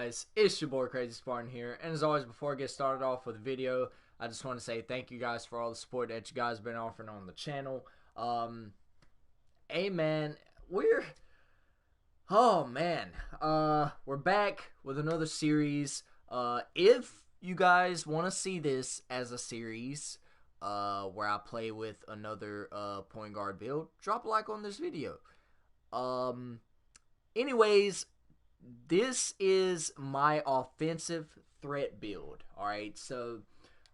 guys? It's your boy Crazy Spartan here, and as always, before I get started off with the video, I just want to say thank you guys for all the support that you guys have been offering on the channel. Hey man, we're back with another series. If you guys want to see this as a series, where I play with another point guard build, drop a like on this video. Anyways, this is my offensive threat build. Alright, so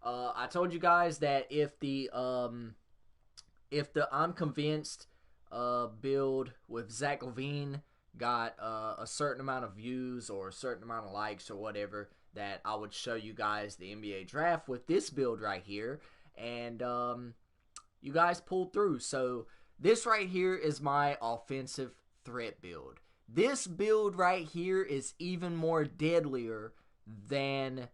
I told you guys that if the I'm convinced build with Zach LaVine got a certain amount of views or a certain amount of likes or whatever, that I would show you guys the NBA draft with this build right here, and you guys pulled through. So this right here is my offensive threat build. This build right here is even more deadlier than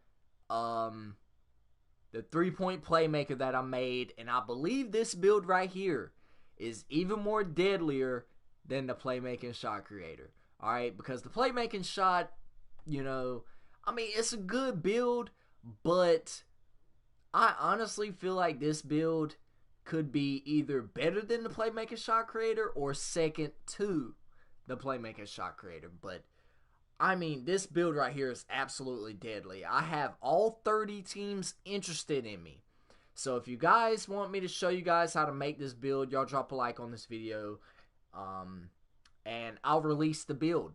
the three-point playmaker that I made, and I believe this build right here is even more deadlier than the playmaking shot creator. Alright, because the playmaking shot, you know, I mean, it's a good build, but I honestly feel like this build could be either better than the playmaking shot creator or second to the playmaking shot creator. But I mean, this build right here is absolutely deadly. I have all 30 teams interested in me. So if you guys want me to show you guys how to make this build, y'all drop a like on this video, and I'll release the build.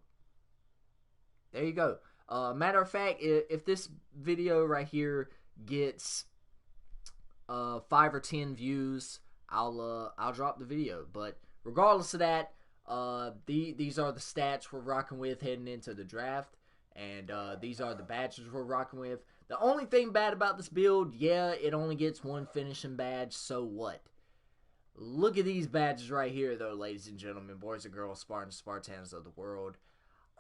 There you go. Matter of fact, if this video right here gets 5 or 10 views, I'll drop the video. But regardless of that, these are the stats we're rocking with heading into the draft, and these are the badges we're rocking with. The only thing bad about this build, yeah, it only gets one finishing badge, so what? Look at these badges right here, though, ladies and gentlemen, boys and girls, Spartans, Spartans of the world.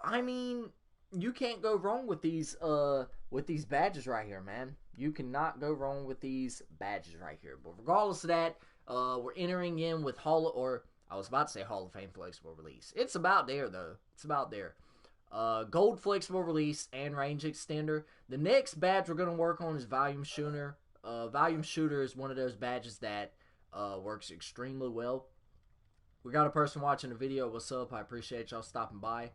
I mean, you can't go wrong with these badges right here, man. You cannot go wrong with these badges right here. But regardless of that, we're entering in with Hall of Fame flexible release. It's about there, though. It's about there. Gold flexible release and range extender. The next badge we're going to work on is volume shooter. Volume shooter is one of those badges that works extremely well. We got a person watching the video. What's up? I appreciate y'all stopping by.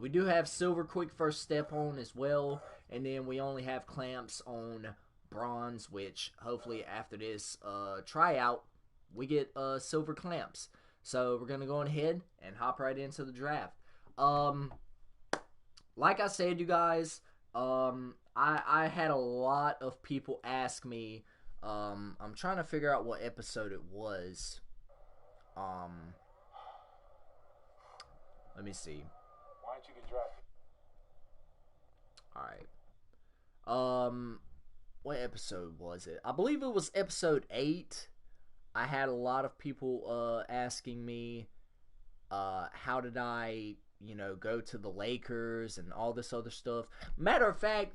We do have silver quick first step on as well, and then we only have clamps on bronze, which hopefully after this tryout we get silver clamps. So we're going to go ahead and hop right into the draft. Like I said, you guys, I had a lot of people ask me, I'm trying to figure out what episode it was. Let me see. Why don't you get drafted? Alright. What episode was it? I believe it was episode 8. I had a lot of people asking me how did I, go to the Lakers and all this other stuff. Matter of fact,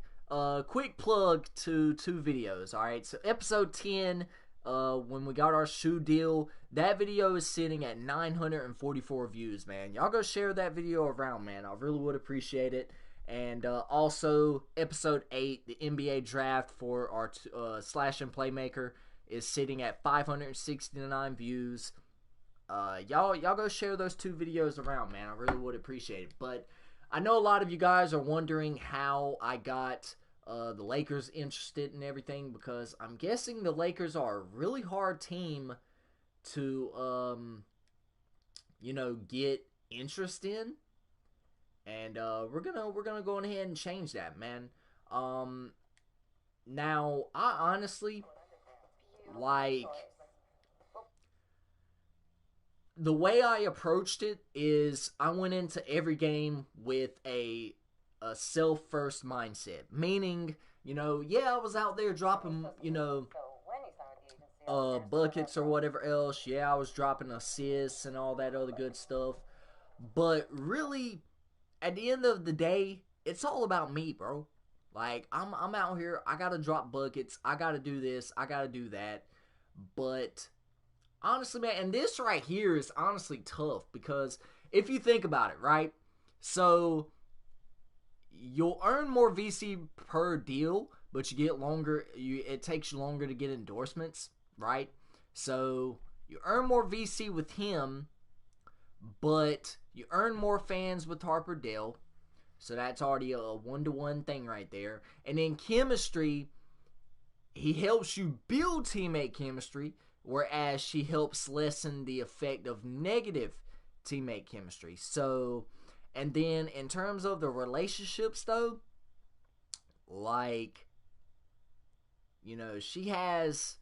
quick plug to 2 videos. Alright, so episode 10, when we got our shoe deal, that video is sitting at 944 views, man. Y'all go share that video around, man. I really would appreciate it. And also, episode 8, the NBA draft for our slash and playmaker, is sitting at 569 views. Y'all go share those 2 videos around, man. I really would appreciate it. But I know a lot of you guys are wondering how I got the Lakers interested in everything, because I'm guessing the Lakers are a really hard team to get interest in. And we're gonna go ahead and change that, man. Now I honestly, like, the way I approached it is I went into every game with a self-first mindset. Meaning, I was out there dropping, buckets or whatever else. Yeah, I was dropping assists and all that other good stuff. But really, at the end of the day, it's all about me, bro. Like, I'm out here, I gotta drop buckets, I gotta do this, I gotta do that. But honestly, man, and this right here is honestly tough, because if you think about it, right? So you'll earn more VC per deal, but you get longer. It takes you longer to get endorsements, right? So you earn more VC with him, but you earn more fans with Harper Dell. So that's already a 1-to-1 thing right there. And then chemistry, he helps you build teammate chemistry, whereas she helps lessen the effect of negative teammate chemistry. So, and then in terms of the relationships, though, like, you know, she has,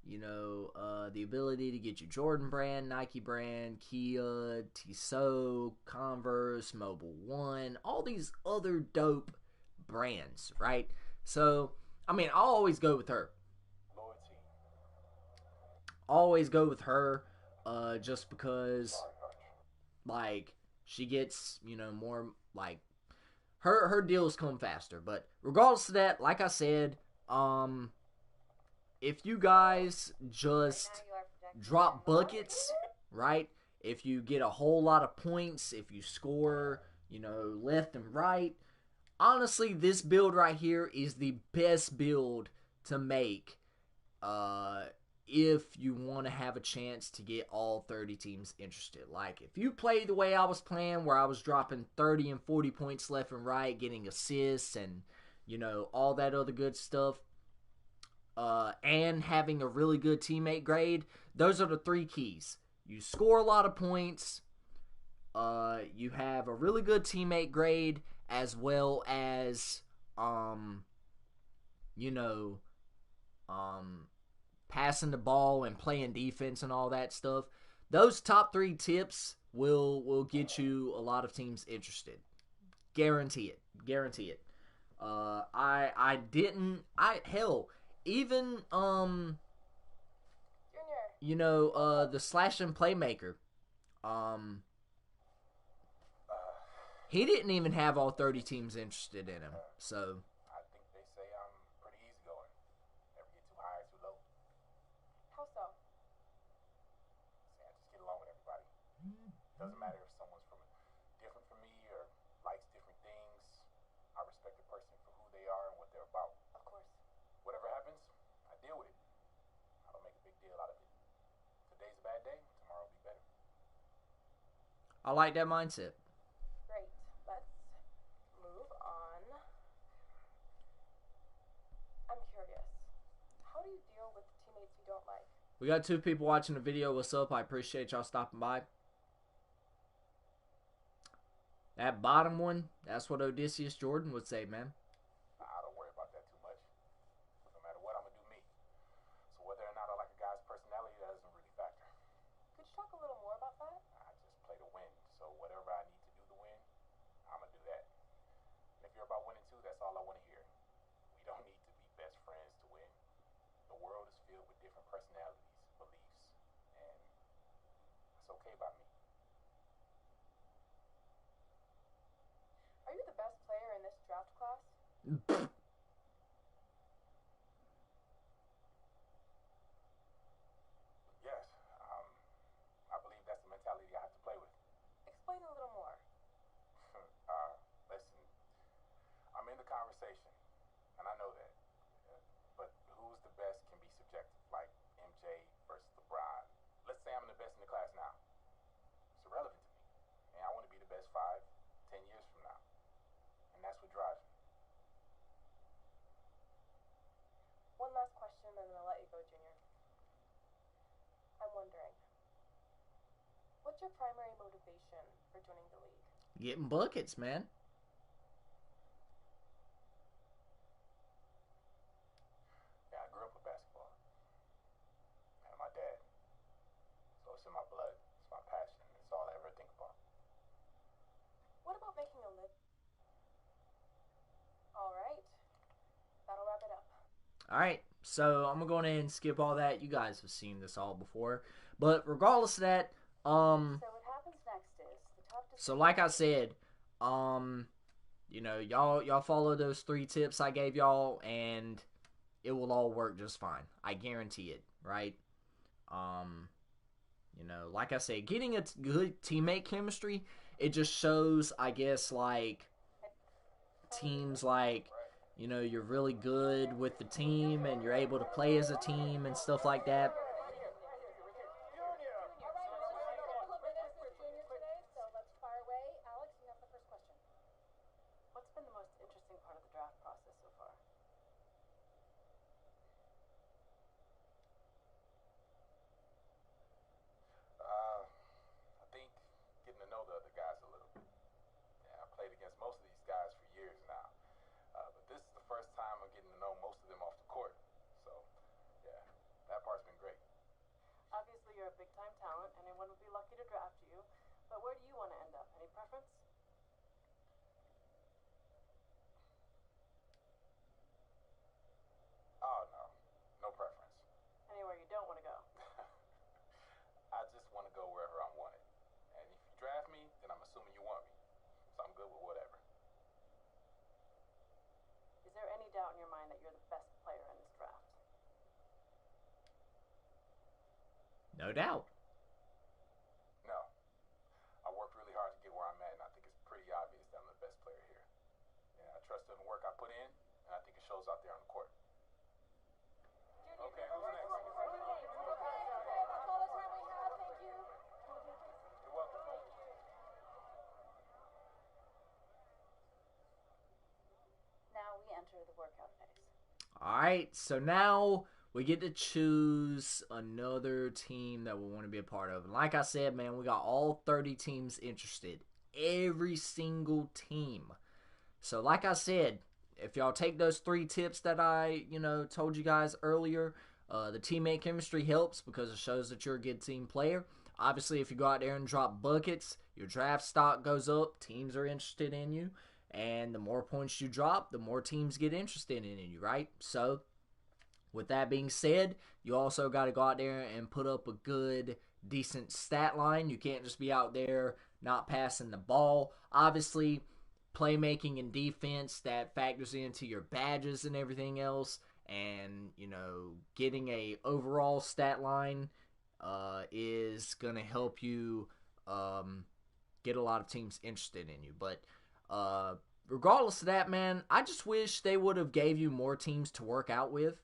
you know, the ability to get you Jordan brand, Nike brand, Kia, Tissot, Converse, Mobile One, all these other dope brands, right? So, I mean, I'll always go with her. Always go with her, just because, like, she gets, you know, more, like, her deals come faster. But regardless of that, like I said, if you guys just drop buckets, right? If you get a whole lot of points, if you score, you know, left and right, honestly, this build right here is the best build to make if you want to have a chance to get all 30 teams interested. Like, if you play the way I was playing, where I was dropping 30 and 40 points left and right, getting assists and, you know, all that other good stuff, and having a really good teammate grade, those are the 3 keys. You score a lot of points, you have a really good teammate grade, as well as, you know, passing the ball and playing defense and all that stuff. Those top 3 tips will get you a lot of teams interested. Guarantee it. Guarantee it. Even you know, the slash and playmaker, he didn't even have all 30 teams interested in him. So I think they say I'm pretty easygoing. Never get too high or too low. How so? See, I just get along with everybody. Doesn't matter if someone's different from me or likes different things. I respect the person for who they are and what they're about. Of course. Whatever happens, I deal with it. I don't make a big deal out of it. Today's a bad day, tomorrow will be better. I like that mindset. Great. Let's move on. I'm curious. How do you deal with teammates you don't like? We got 2 people watching the video. What's up? I appreciate y'all stopping by. That bottom one, that's what Odysseus Jordan would say, man. I don't worry about that too much. No matter what, I'm going to do me. So whether or not I like a guy's personality, that doesn't really factor. Could you talk a little more about that? I just play to win. So whatever I need to do to win, I'm going to do that. And if you're about winning too, that's all I want to hear. We don't need to be best friends to win. The world is filled with different personalities, beliefs, and it's okay by me. Are you the best player in this draft class? Yes, I believe that's the mentality I have to play with. Explain a little more. Listen, I'm in the conversation, and I know that. But who's the best can be subjective, like MJ versus LeBron. Let's say I'm the best in the class now. It's irrelevant to me. And I want to be the best 5, 10 years from now. And that's what drives me. One last question, and then I'll let you go, Junior. I'm wondering, what's your primary motivation for joining the league? Getting buckets, man. Yeah, I grew up with basketball. And my dad. So it's in my blood. It's my passion. It's all I ever think about. What about making a living? All right. That'll wrap it up. Alright, so I'm going to go ahead and skip all that. You guys have seen this all before. But regardless of that, So what happens next is the top so like I said, you know, y'all follow those 3 tips I gave y'all, and it will all work just fine. I guarantee it, right? You know, like I said, getting a good teammate chemistry, it just shows, I guess, like, teams like, you know, you're really good with the team and you're able to play as a team and stuff like that. What's been the most interesting part of the draft process so far? I think getting to know the other guys a little bit. Yeah, I played against most of these guys for years now. But this is the first time I'm getting to know most of them off the court. So, yeah, that part's been great. Obviously, you're a big-time talent. Anyone would be lucky to draft you. But where do you want to end up? Any preference? Oh, no. No preference. Anywhere you don't want to go? I just want to go wherever I'm wanted. And if you draft me, then I'm assuming you want me. So I'm good with whatever. Is there any doubt in your mind that you're the best player in this draft? No doubt. No. I worked really hard to get where I'm at, and I think it's pretty obvious that I'm the best player here. Yeah, I trust in the work I put in, and I think it shows out there on the court. Okay, who's next? That's all the time we have. Thank you. You're welcome. Now we enter the workout phase. Alright, so now we get to choose another team that we want to be a part of. And like I said, man, we got all 30 teams interested. Every single team. So like I said, if y'all take those 3 tips that I, told you guys earlier, the teammate chemistry helps because it shows that you're a good team player. Obviously, if you go out there and drop buckets, your draft stock goes up, teams are interested in you, and the more points you drop, the more teams get interested in you, right? So, with that being said, you also got to go out there and put up a good, decent stat line. You can't just be out there not passing the ball. Obviously, playmaking and defense, that factors into your badges and everything else. And, getting a overall stat line is going to help you get a lot of teams interested in you. But regardless of that, man, I just wish they would have gave you more teams to work out with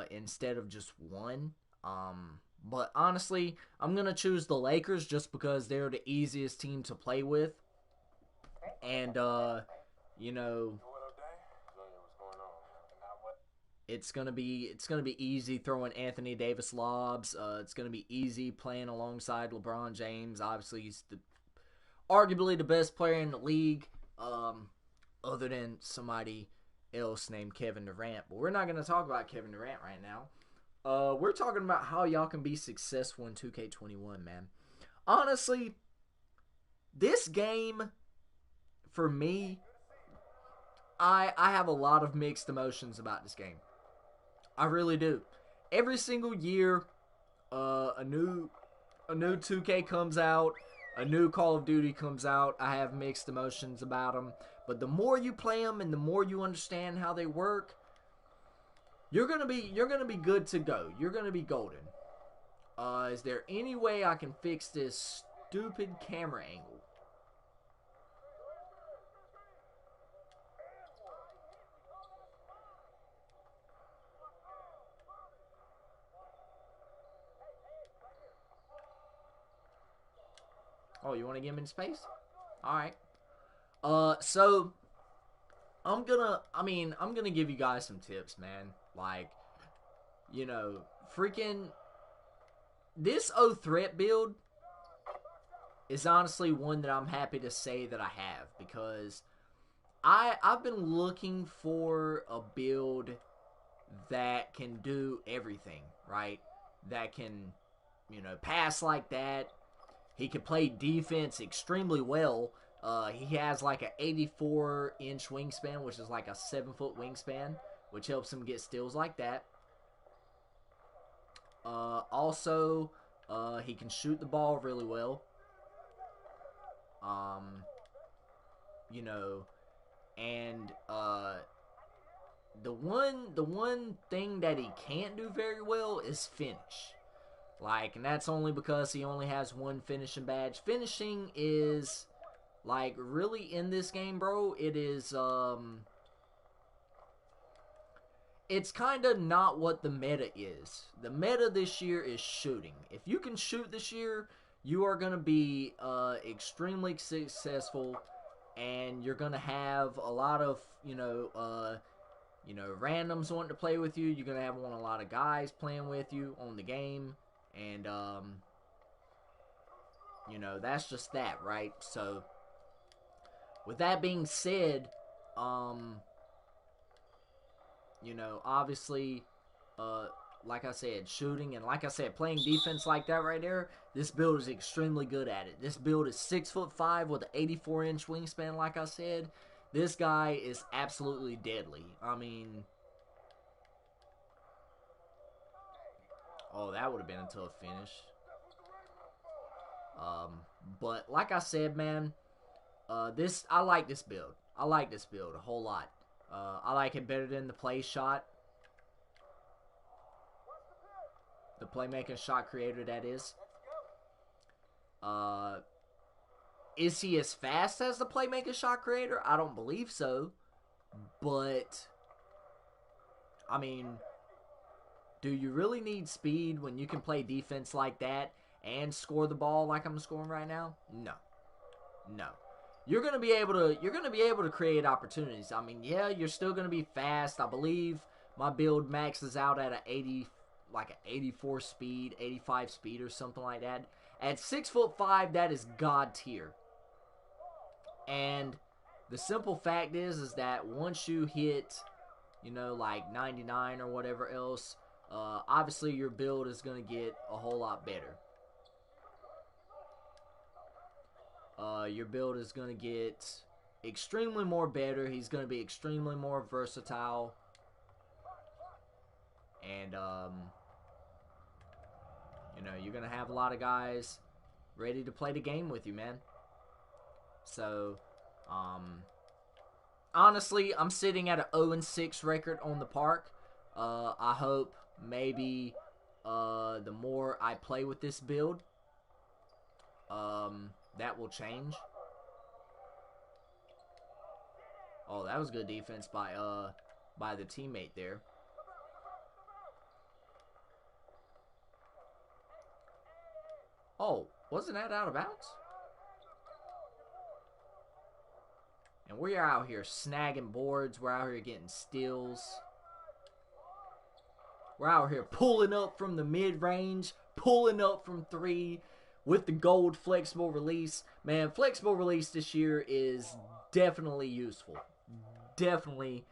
instead of just one. But honestly, I'm going to choose the Lakers just because they're the easiest team to play with. And, it's gonna be easy throwing Anthony Davis lobs. It's gonna be easy playing alongside LeBron James. Obviously, he's arguably the best player in the league, other than somebody else named Kevin Durant. But we're not gonna talk about Kevin Durant right now. We're talking about how y'all can be successful in 2K21, man. Honestly, this game, for me, I have a lot of mixed emotions about this game. I really do. Every single year, a new 2K comes out, a new Call of Duty comes out. I have mixed emotions about them. But the more you play them and the more you understand how they work, you're gonna be good to go. You're gonna be golden. Is there any way I can fix this stupid camera angle? Oh, you want to get him in space? Alright. So I'm gonna give you guys some tips, man. Like, freaking this O threat build is honestly one that I'm happy to say that I have, because I've been looking for a build that can do everything, right? That can, pass like that. He can play defense extremely well. He has like an 84-inch wingspan, which is like a 7-foot wingspan, which helps him get steals like that. Also, he can shoot the ball really well. And the one thing that he can't do very well is finish. And that's only because he only has one finishing badge. Finishing is Like, really in this game, bro, it is, it's kind of not what the meta is. The meta this year is shooting. If you can shoot this year, you are going to be extremely successful, and you're going to have a lot of, randoms wanting to play with you. You're going to have a lot of guys playing with you on the game, and, that's just that, right? So, with that being said, obviously, like I said, shooting, and like I said, playing defense like that right there, this build is extremely good at it. This build is 6'5" with an 84-inch wingspan, like I said. This guy is absolutely deadly. I mean, oh, that would have been a tough finish. But like I said, man, I like this build. I like this build a whole lot. I like it better than the play shot. The playmaking shot creator, that is. Is he as fast as the playmaking shot creator? I don't believe so. But, I mean, do you really need speed when you can play defense like that and score the ball like I'm scoring right now? No. No. You're gonna be able to create opportunities. I mean, yeah, you're still gonna be fast. I believe my build maxes out at an 84 speed, 85 speed, or something like that. At 6'5", that is god tier. And the simple fact is that once you hit, like 99 or whatever else, obviously your build is gonna get a whole lot better. Your build is going to get extremely more better. He's going to be extremely more versatile. And, you're going to have a lot of guys ready to play the game with you, man. So, honestly, I'm sitting at an 0-6 record on the park. I hope maybe the more I play with this build, that will change. Oh, that was good defense by the teammate there. Oh, wasn't that out of bounds? And we're out here snagging boards. We're out here getting steals. We're out here pulling up from the mid-range, pulling up from 3. With the gold flexible release. Man, flexible release this year is definitely useful. Definitely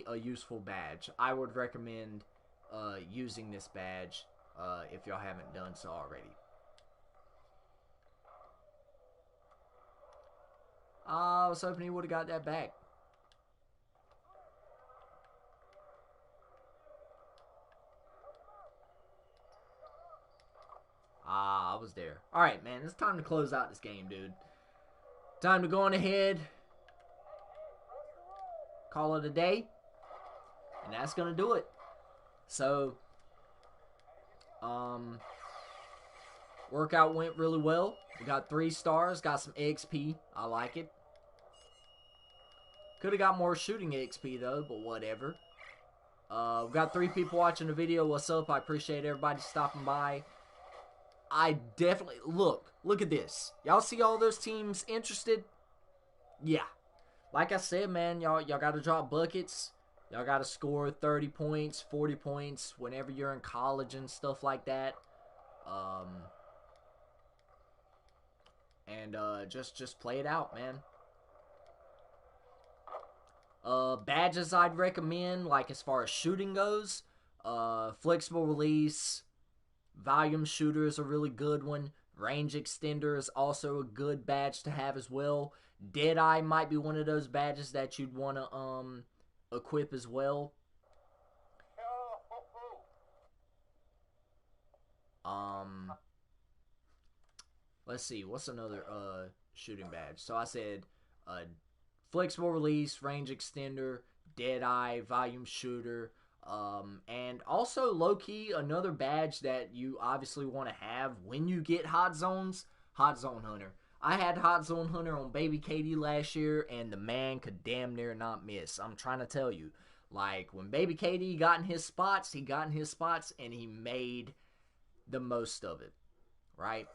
a useful badge. I would recommend using this badge if y'all haven't done so already. I was hoping he would have got that back. I was there. Alright, man. It's time to close out this game, dude. Time to go on ahead. Call it a day. And that's going to do it. So, workout went really well. We got 3 stars. Got some XP. I like it. Could have got more shooting XP, though, but whatever. We got 3 people watching the video. What's up? I appreciate everybody stopping by. I definitely, look at this. Y'all see all those teams interested? Yeah. Like I said, man, y'all got to drop buckets. Y'all got to score 30 points, 40 points whenever you're in college and stuff like that. Just play it out, man. Badges I'd recommend, like as far as shooting goes, flexible release, volume shooter is a really good one. Range extender is also a good badge to have as well. Deadeye might be one of those badges that you'd want to equip as well. Let's see, what's another shooting badge? So I said flexible release, range extender, Deadeye, volume shooter. And also, low-key, another badge that you obviously want to have when you get hot zones, Hot Zone Hunter. I had Hot Zone Hunter on Baby KD last year, and the man could damn near not miss. I'm trying to tell you. Like, when Baby KD got in his spots, he got in his spots, and he made the most of it. Right?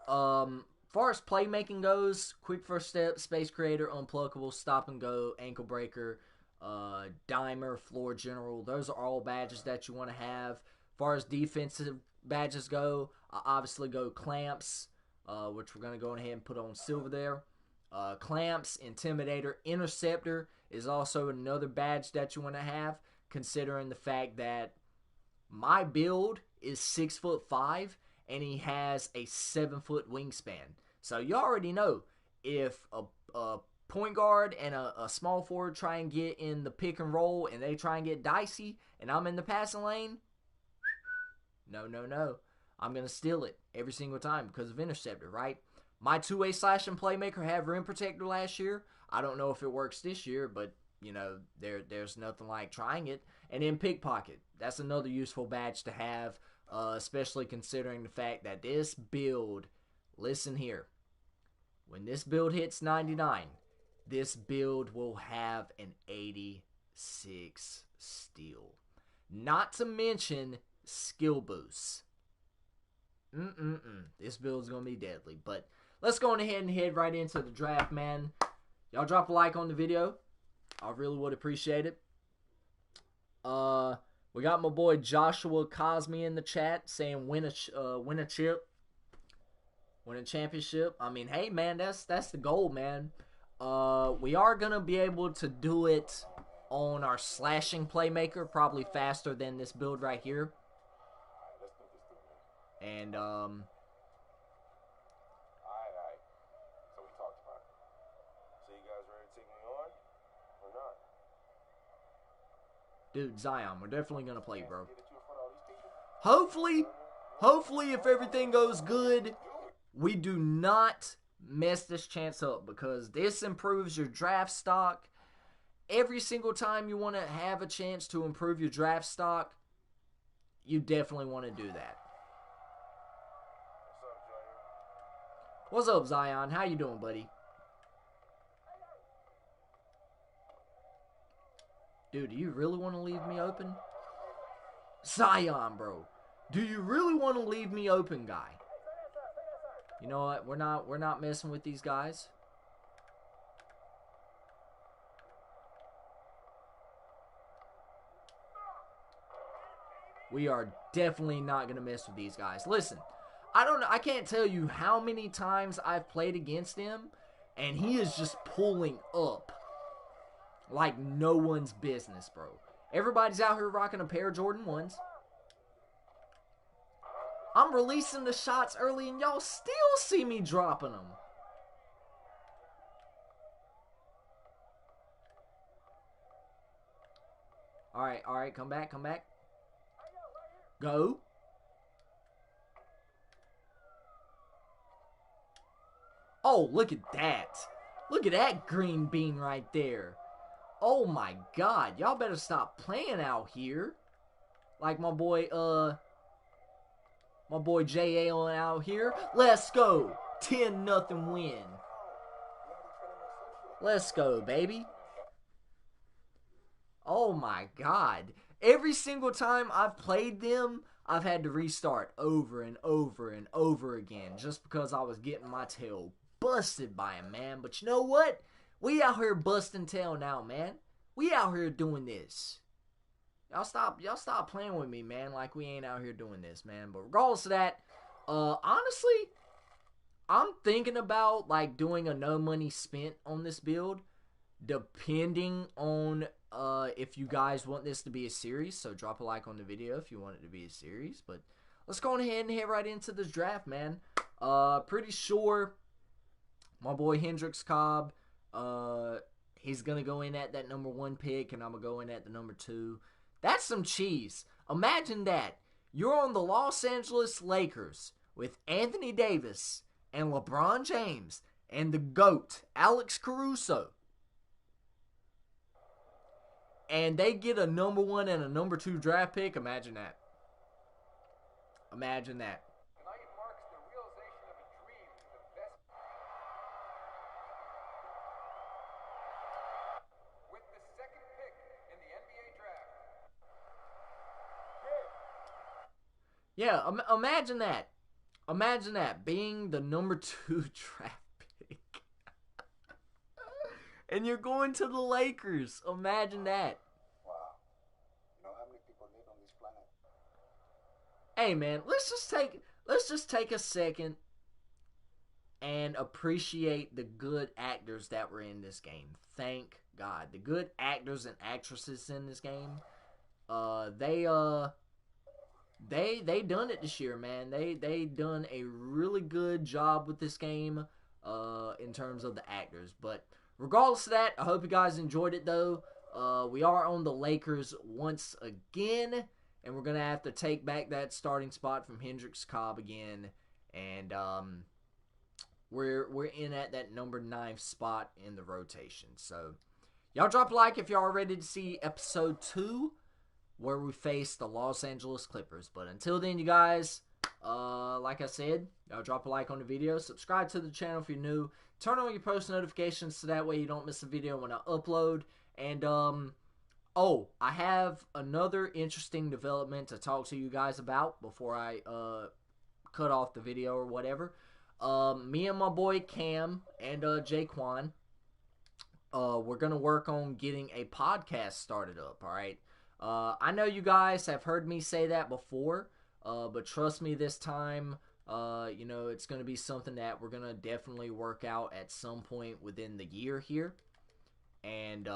Far as playmaking goes, quick first step, space creator, unpluckable, stop and go, ankle breaker, dimer, floor general. Those are all badges that you want to have. Far as defensive badges go, I obviously go clamps, which we're going to go ahead and put on silver there. Clamps, intimidator, interceptor is also another badge that you want to have, considering the fact that my build is 6'5", and he has a 7-foot wingspan. So you already know, if a point guard and a small forward try and get in the pick and roll and they try and get dicey and I'm in the passing lane, no. I'm going to steal it every single time because of interceptor, right? My two-way slashing playmaker had rim protector last year. I don't know if it works this year, but, you know, there's nothing like trying it. And then pickpocket. That's another useful badge to have, especially considering the fact that this build, listen here, when this build hits 99, this build will have an 86 steal. Not to mention skill boosts. This build's going to be deadly. But let's go ahead and head right into the draft, man. Y'all drop a like on the video. I really would appreciate it. We got my boy Joshua Cosme in the chat saying win a chip. Win a championship. I mean, hey, man, that's the goal, man. We are going to be able to do it on our slashing playmaker, probably faster than this build right here. And, Alright. So we talked about it. So you guys ready to take me on or not? Dude, Zion, we're definitely going to play, bro. Hopefully, if everything goes good, we do not mess this chance up, because this improves your draft stock. Every single time you want to have a chance to improve your draft stock, you definitely want to do that. What's up, Zion? How you doing, buddy? Dude, do you really want to leave me open? Zion, bro. Do you really want to leave me open, guy? You know what? We're not messing with these guys. We are definitely not going to mess with these guys. Listen, I can't tell you how many times I've played against him, and he is just pulling up like no one's business, bro. Everybody's out here rocking a pair of Jordan 1s. I'm releasing the shots early, and y'all still see me dropping them. All right, come back. Go. Oh, look at that. Look at that green bean right there. Oh my God, y'all better stop playing out here. Like my boy J.A. on out here. Let's go. 10-0 win. Let's go, baby. Oh my God. Every single time I've played them, I've had to restart over and over and over again, just because I was getting my tail busted by him, man. But you know what? We out here busting tail now, man. We out here doing this. Y'all stop playing with me, man, like we ain't out here doing this, man. But regardless of that, honestly, I'm thinking about, like, doing a no money spent on this build, depending on if you guys want this to be a series. So drop a like on the video if you want it to be a series. But let's go ahead and head right into this draft, man. Pretty sure my boy Hendrix Cobb, he's going to go in at that number 1 pick, and I'm going to go in at the number 2. That's some cheese. Imagine that. You're on the Los Angeles Lakers with Anthony Davis and LeBron James and the GOAT, Alex Caruso. And they get a number 1 and a number 2 draft pick. Imagine that. Imagine that. Tonight marks the realization of a dream, the best Yeah, imagine that. Imagine that, being the number 2 draft pick. And you're going to the Lakers. Imagine that. Wow. You know how many people live on this planet? Hey man, let's just take a second and appreciate the good actors that were in this game. Thank God. The good actors and actresses in this game. They done it this year, man. They done a really good job with this game in terms of the actors. But regardless of that, I hope you guys enjoyed it though. We are on the Lakers once again, and we're gonna have to take back that starting spot from Hendrix Cobb again, and we're in at that number 9 spot in the rotation. So y'all drop a like if y'all are ready to see episode 2, where we face the Los Angeles Clippers. But until then, you guys, like I said, y'all drop a like on the video, subscribe to the channel if you're new, turn on your post notifications so that way you don't miss a video when I upload. And oh, I have another interesting development to talk to you guys about before I cut off the video or whatever. Me and my boy Cam and Jaquan, we're gonna work on getting a podcast started up. All right. I know you guys have heard me say that before, but trust me, this time, you know, it's going to be something that we're going to definitely work out at some point within the year here. And,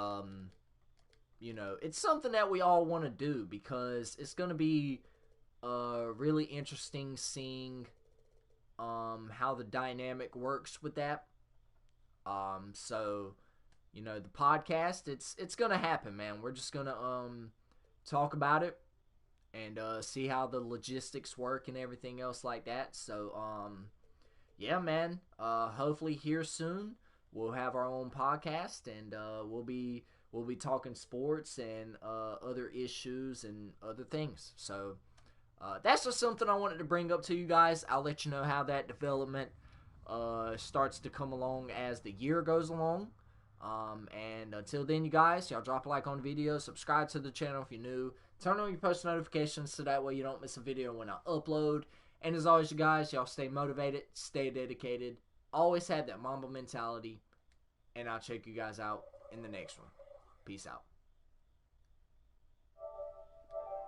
you know, it's something that we all want to do because it's going to be really interesting seeing how the dynamic works with that. So, you know, the podcast, it's going to happen, man. We're just going to talk about it and see how the logistics work and everything else like that. So yeah, man, hopefully here soon we'll have our own podcast, and we'll be talking sports and other issues and other things. So that's just something I wanted to bring up to you guys. I'll let you know how that development starts to come along as the year goes along. And until then, you guys, y'all drop a like on the video, subscribe to the channel if you're new, turn on your post notifications so that way you don't miss a video when I upload. And as always, you guys, y'all stay motivated, stay dedicated, always have that Mamba mentality, and I'll check you guys out in the next one. Peace out.